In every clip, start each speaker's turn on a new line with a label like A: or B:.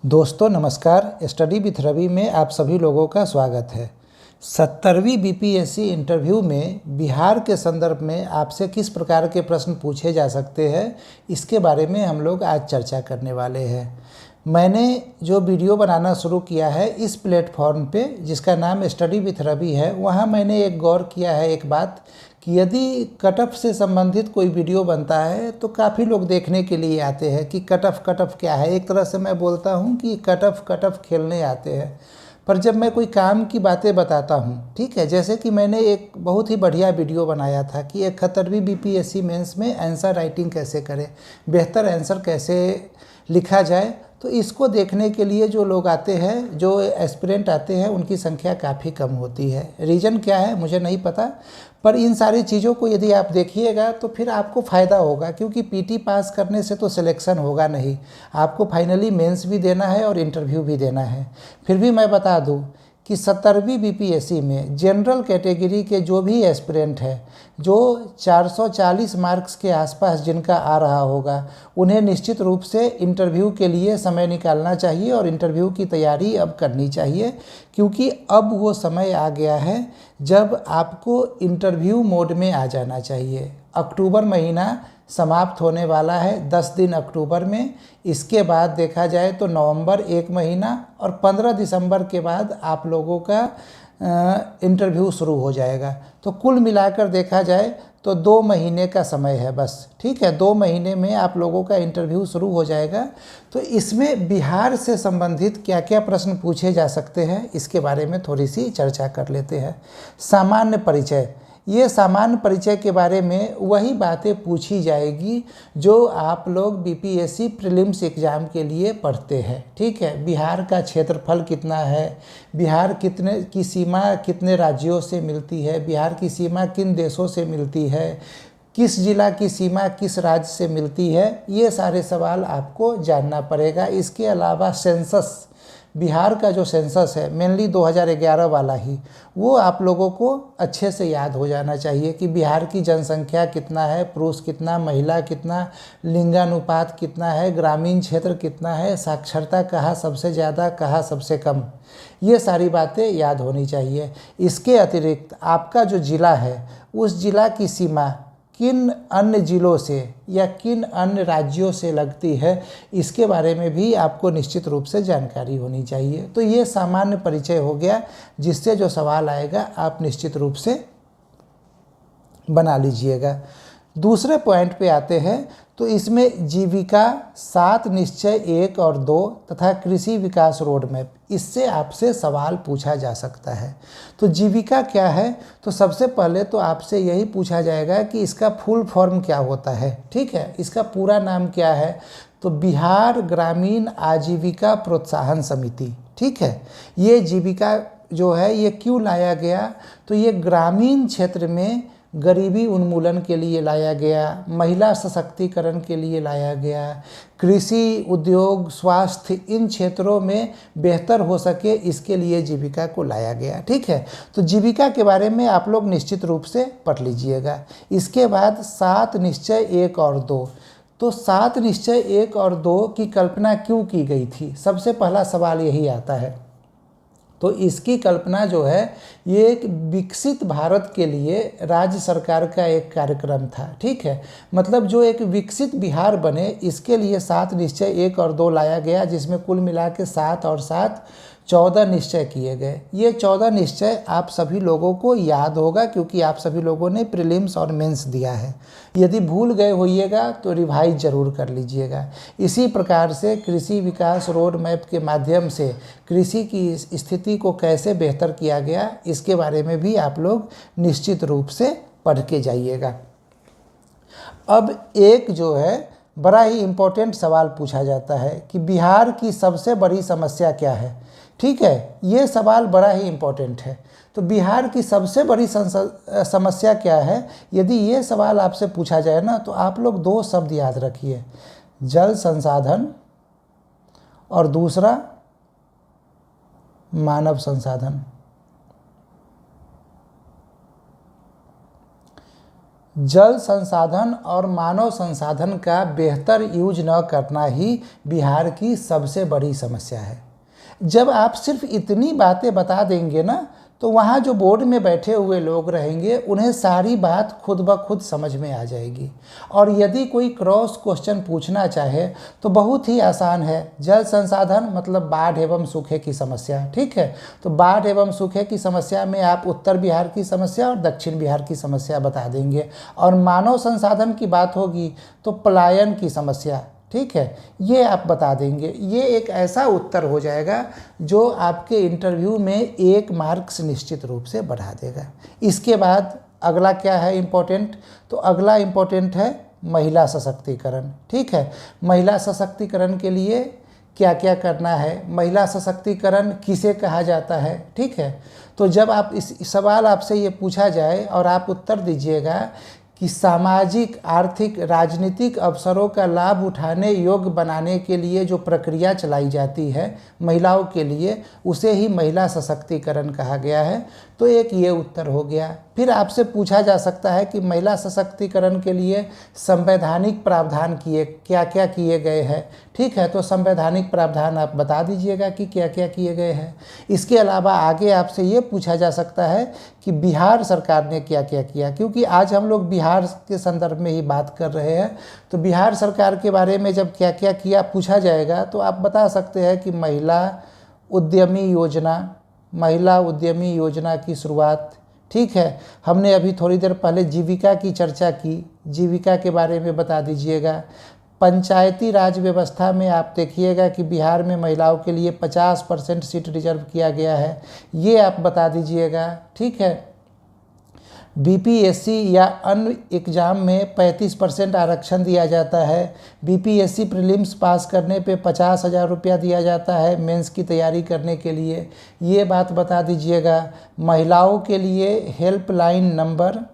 A: दोस्तों नमस्कार। Study with Ravi में आप सभी लोगों का स्वागत है। 70वीं बीपीएससी इंटरव्यू में बिहार के संदर्भ में आपसे किस प्रकार के प्रश्न पूछे जा सकते हैं, इसके बारे में हम लोग आज चर्चा करने वाले हैं। मैंने जो वीडियो बनाना शुरू किया है इस प्लेटफॉर्म पे, जिसका नाम स्टडी विथ रवि है, वहाँ मैंने एक गौर किया है एक बात कि यदि कट ऑफ से संबंधित कोई वीडियो बनता है तो काफ़ी लोग देखने के लिए आते हैं कि कट ऑफ क्या है। एक तरह से मैं बोलता हूँ कि कट ऑफ खेलने आते हैं। पर जब मैं कोई काम की बातें बताता हूँ, ठीक है, जैसे कि मैंने एक बहुत ही बढ़िया वीडियो बनाया था कि 71वीं बीपीएससी मेंस में आंसर राइटिंग कैसे करें, बेहतर आंसर कैसे लिखा जाए, तो इसको देखने के लिए जो लोग आते हैं, जो एस्पिरेंट आते हैं, उनकी संख्या काफ़ी कम होती है। रीज़न क्या है मुझे नहीं पता, पर इन सारी चीज़ों को यदि आप देखिएगा तो फिर आपको फ़ायदा होगा, क्योंकि पीटी पास करने से तो सिलेक्शन होगा नहीं, आपको फाइनली मेंस भी देना है और इंटरव्यू भी देना है। फिर भी मैं बता दूं कि 70वीं बीपीएससी में जनरल कैटेगरी के जो भी एस्पिरेंट है, जो 440 मार्क्स के आसपास जिनका आ रहा होगा, उन्हें निश्चित रूप से इंटरव्यू के लिए समय निकालना चाहिए और इंटरव्यू की तैयारी अब करनी चाहिए, क्योंकि अब वो समय आ गया है जब आपको इंटरव्यू मोड में आ जाना चाहिए। अक्टूबर महीना समाप्त होने वाला है 10 दिन अक्टूबर में। इसके बाद देखा जाए तो नवंबर 1 महीना और 15 दिसंबर के बाद आप लोगों का इंटरव्यू शुरू हो जाएगा। तो कुल मिलाकर देखा जाए तो 2 महीने का समय है बस, ठीक है। 2 महीने में आप लोगों का इंटरव्यू शुरू हो जाएगा। तो इसमें बिहार से संबंधित क्या क्या प्रश्न पूछे जा सकते हैं, इसके बारे में थोड़ी सी चर्चा कर लेते हैं। सामान्य परिचय, ये सामान्य परिचय के बारे में वही बातें पूछी जाएगी जो आप लोग बीपीएससी प्रीलिम्स एग्ज़ाम के लिए पढ़ते हैं, ठीक है। बिहार का क्षेत्रफल कितना है, बिहार कितने की सीमा कितने राज्यों से मिलती है, बिहार की सीमा किन देशों से मिलती है, किस जिला की सीमा किस राज्य से मिलती है, ये सारे सवाल आपको जानना पड़ेगा। इसके अलावा सेंसस, बिहार का जो सेंसस है मेनली 2011 वाला ही, वो आप लोगों को अच्छे से याद हो जाना चाहिए कि बिहार की जनसंख्या कितना है, पुरुष कितना, महिला कितना, लिंगानुपात कितना है, ग्रामीण क्षेत्र कितना है, साक्षरता कहाँ सबसे ज़्यादा कहाँ सबसे कम, ये सारी बातें याद होनी चाहिए। इसके अतिरिक्त आपका जो ज़िला है, उस ज़िला की सीमा किन अन्य ज़िलों से या किन अन्य राज्यों से लगती है, इसके बारे में भी आपको निश्चित रूप से जानकारी होनी चाहिए। तो ये सामान्य परिचय हो गया, जिससे जो सवाल आएगा आप निश्चित रूप से बना लीजिएगा। दूसरे पॉइंट पे आते हैं तो इसमें जीविका, 7 निश्चय 1 और 2 तथा कृषि विकास रोड मैप, इससे आपसे सवाल पूछा जा सकता है। तो जीविका क्या है, तो सबसे पहले तो आपसे यही पूछा जाएगा कि इसका फुल फॉर्म क्या होता है, ठीक है, इसका पूरा नाम क्या है। तो बिहार ग्रामीण आजीविका प्रोत्साहन समिति, ठीक है। ये जीविका जो है ये क्यों लाया गया, तो ये ग्रामीण क्षेत्र में गरीबी उन्मूलन के लिए लाया गया, महिला सशक्तिकरण के लिए लाया गया, कृषि, उद्योग, स्वास्थ्य, इन क्षेत्रों में बेहतर हो सके, इसके लिए जीविका को लाया गया, ठीक है। तो जीविका के बारे में आप लोग निश्चित रूप से पढ़ लीजिएगा। इसके बाद 7 निश्चय 1 और 2, तो 7 निश्चय 1 और 2 की कल्पना क्यों की गई थी, सबसे पहला सवाल यही आता है। तो इसकी कल्पना जो है ये एक विकसित भारत के लिए राज्य सरकार का एक कार्यक्रम था, ठीक है। मतलब जो एक विकसित बिहार बने, इसके लिए 7 निश्चय 1 और 2 लाया गया, जिसमें कुल मिला के 7 और 7 14 निश्चय किए गए। ये 14 निश्चय आप सभी लोगों को याद होगा, क्योंकि आप सभी लोगों ने प्रीलिम्स और मेंस दिया है। यदि भूल गए होइएगा तो रिवाइज जरूर कर लीजिएगा। इसी प्रकार से कृषि विकास रोड मैप के माध्यम से कृषि की स्थिति को कैसे बेहतर किया गया, इसके बारे में भी आप लोग निश्चित रूप से पढ़ के जाइएगा। अब एक जो है बड़ा ही इम्पोर्टेंट सवाल पूछा जाता है कि बिहार की सबसे बड़ी समस्या क्या है, ठीक है। ये सवाल बड़ा ही इम्पोर्टेंट है। तो बिहार की सबसे बड़ी समस्या क्या है, यदि ये सवाल आपसे पूछा जाए ना, तो आप लोग 2 शब्द याद रखिए, जल संसाधन और दूसरा मानव संसाधन। जल संसाधन और मानव संसाधन का बेहतर यूज न करना ही बिहार की सबसे बड़ी समस्या है। जब आप सिर्फ इतनी बातें बता देंगे ना, तो वहाँ जो बोर्ड में बैठे हुए लोग रहेंगे उन्हें सारी बात खुद ब खुद समझ में आ जाएगी। और यदि कोई क्रॉस क्वेश्चन पूछना चाहे तो बहुत ही आसान है। जल संसाधन मतलब बाढ़ एवं सूखे की समस्या, ठीक है। तो बाढ़ एवं सूखे की समस्या में आप उत्तर बिहार की समस्या और दक्षिण बिहार की समस्या बता देंगे। और मानव संसाधन की बात होगी तो पलायन की समस्या, ठीक है, ये आप बता देंगे। ये एक ऐसा उत्तर हो जाएगा जो आपके इंटरव्यू में 1 मार्क्स निश्चित रूप से बढ़ा देगा। इसके बाद अगला क्या है इम्पोर्टेंट, तो अगला इम्पोर्टेंट है महिला सशक्तिकरण, ठीक है। महिला सशक्तिकरण के लिए क्या क्या करना है, महिला सशक्तिकरण किसे कहा जाता है, ठीक है। तो जब आप इस सवाल आपसे ये पूछा जाए और आप उत्तर दीजिएगा कि सामाजिक, आर्थिक, राजनीतिक अवसरों का लाभ उठाने योग्य बनाने के लिए जो प्रक्रिया चलाई जाती है महिलाओं के लिए, उसे ही महिला सशक्तिकरण कहा गया है। तो एक ये उत्तर हो गया। फिर आपसे पूछा जा सकता है कि महिला सशक्तिकरण के लिए संवैधानिक प्रावधान क्या क्या किए गए हैं, ठीक है। तो संवैधानिक प्रावधान आप बता दीजिएगा कि क्या क्या किए गए हैं। इसके अलावा आगे आपसे ये पूछा जा सकता है कि बिहार सरकार ने क्या क्या किया, क्योंकि आज हम लोग बिहार के संदर्भ में ही बात कर रहे हैं। तो बिहार सरकार के बारे में जब क्या क्या किया पूछा जाएगा तो आप बता सकते हैं कि महिला उद्यमी योजना की शुरुआत, ठीक है। हमने अभी थोड़ी देर पहले जीविका की चर्चा की, जीविका के बारे में बता दीजिएगा। पंचायती राज व्यवस्था में आप देखिएगा कि बिहार में महिलाओं के लिए 50% सीट रिजर्व किया गया है, ये आप बता दीजिएगा, ठीक है। बीपीएससी या अन्य एग्ज़ाम में 35% आरक्षण दिया जाता है। बीपीएससी प्रीलिम्स पास करने पे 50,000 रुपया दिया जाता है मेंस की तैयारी करने के लिए, ये बात बता दीजिएगा। महिलाओं के लिए हेल्पलाइन नंबर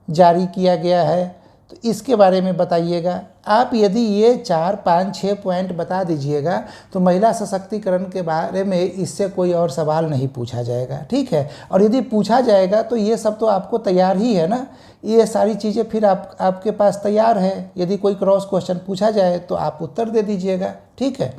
A: जारी किया गया है, तो इसके बारे में बताइएगा। आप यदि ये 4, 5, 6 पॉइंट बता दीजिएगा तो महिला सशक्तिकरण के बारे में इससे कोई और सवाल नहीं पूछा जाएगा, ठीक है। और यदि पूछा जाएगा तो ये सब तो आपको तैयार ही है ना, ये सारी चीज़ें फिर आपके पास तैयार है। यदि कोई क्रॉस क्वेश्चन पूछा जाए तो आप उत्तर दे दीजिएगा, ठीक है।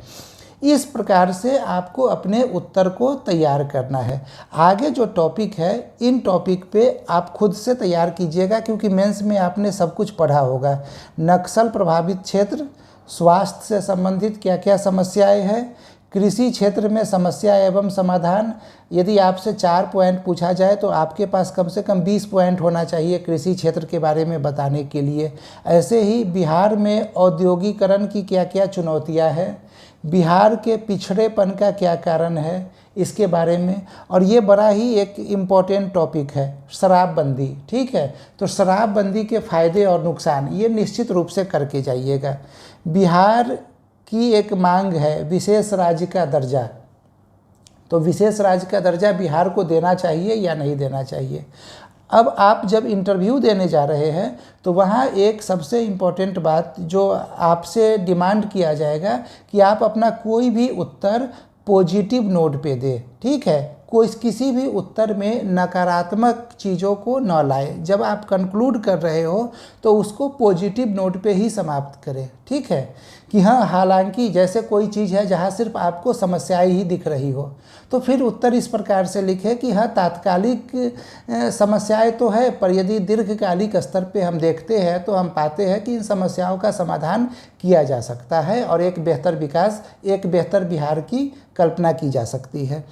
A: इस प्रकार से आपको अपने उत्तर को तैयार करना है। आगे जो टॉपिक है, इन टॉपिक पे आप खुद से तैयार कीजिएगा, क्योंकि मेंस में आपने सब कुछ पढ़ा होगा। नक्सल प्रभावित क्षेत्र, स्वास्थ्य से संबंधित क्या क्या समस्याएं हैं, कृषि क्षेत्र में समस्या एवं समाधान। यदि आपसे 4 पॉइंट पूछा जाए तो आपके पास कम से कम 20 पॉइंट होना चाहिए कृषि क्षेत्र के बारे में बताने के लिए। ऐसे ही बिहार में औद्योगिकरण की क्या क्या चुनौतियाँ हैं, बिहार के पिछड़ेपन का क्या कारण है, इसके बारे में। और ये बड़ा ही एक इम्पॉर्टेंट टॉपिक है, शराबबंदी, ठीक है। तो शराबबंदी के फ़ायदे और नुकसान ये निश्चित रूप से करके जाइएगा। बिहार की एक मांग है विशेष राज्य का दर्जा, तो विशेष राज्य का दर्जा बिहार को देना चाहिए या नहीं देना चाहिए। अब आप जब इंटरव्यू देने जा रहे हैं तो वहाँ एक सबसे इम्पोर्टेंट बात जो आपसे डिमांड किया जाएगा कि आप अपना कोई भी उत्तर पॉजिटिव नोट पे दें, ठीक है। किसी भी उत्तर में नकारात्मक चीज़ों को न लाए। जब आप कंक्लूड कर रहे हो तो उसको पॉजिटिव नोट पे ही समाप्त करें, ठीक है। कि हाँ, हालांकि जैसे कोई चीज़ है जहाँ सिर्फ आपको समस्याएं ही दिख रही हो, तो फिर उत्तर इस प्रकार से लिखें कि हाँ, तात्कालिक समस्याएं तो है, पर यदि दीर्घकालिक स्तर पे हम देखते हैं तो हम पाते हैं कि इन समस्याओं का समाधान किया जा सकता है और एक बेहतर विकास, एक बेहतर बिहार की कल्पना की जा सकती है।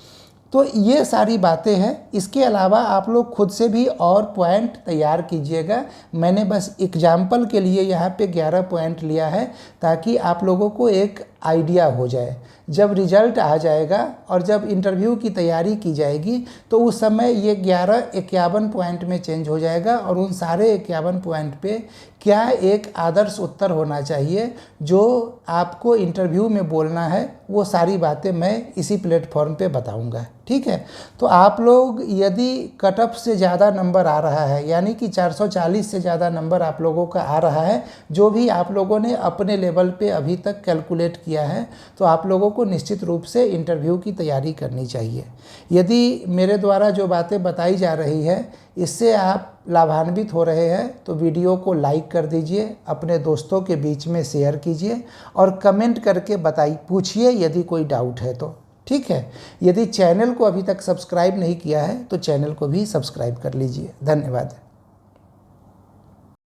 A: तो ये सारी बातें हैं। इसके अलावा आप लोग खुद से भी और पॉइंट तैयार कीजिएगा। मैंने बस एग्जाम्पल के लिए यहाँ पे 11 पॉइंट लिया है ताकि आप लोगों को एक आइडिया हो जाए। जब रिजल्ट आ जाएगा और जब इंटरव्यू की तैयारी की जाएगी तो उस समय ये 11 51 पॉइंट में चेंज हो जाएगा और उन सारे 51 पॉइंट पे क्या एक आदर्श उत्तर होना चाहिए जो आपको इंटरव्यू में बोलना है, वो सारी बातें मैं इसी प्लेटफॉर्म पे बताऊंगा। ठीक है। तो आप लोग यदि कट ऑफ से ज़्यादा नंबर आ रहा है, यानी कि 440 से ज़्यादा नंबर आप लोगों का आ रहा है, जो भी आप लोगों ने अपने लेवल पे अभी तक कैलकुलेट किया है, तो आप लोगों को निश्चित रूप से इंटरव्यू की तैयारी करनी चाहिए। यदि मेरे द्वारा जो बातें बताई जा रही है इससे आप लाभान्वित हो रहे हैं तो वीडियो को लाइक कर दीजिए, अपने दोस्तों के बीच में शेयर कीजिए और कमेंट करके पूछिए यदि कोई डाउट है तो, ठीक है। यदि चैनल को अभी तक सब्सक्राइब नहीं किया है तो चैनल को भी सब्सक्राइब कर लीजिए। धन्यवाद।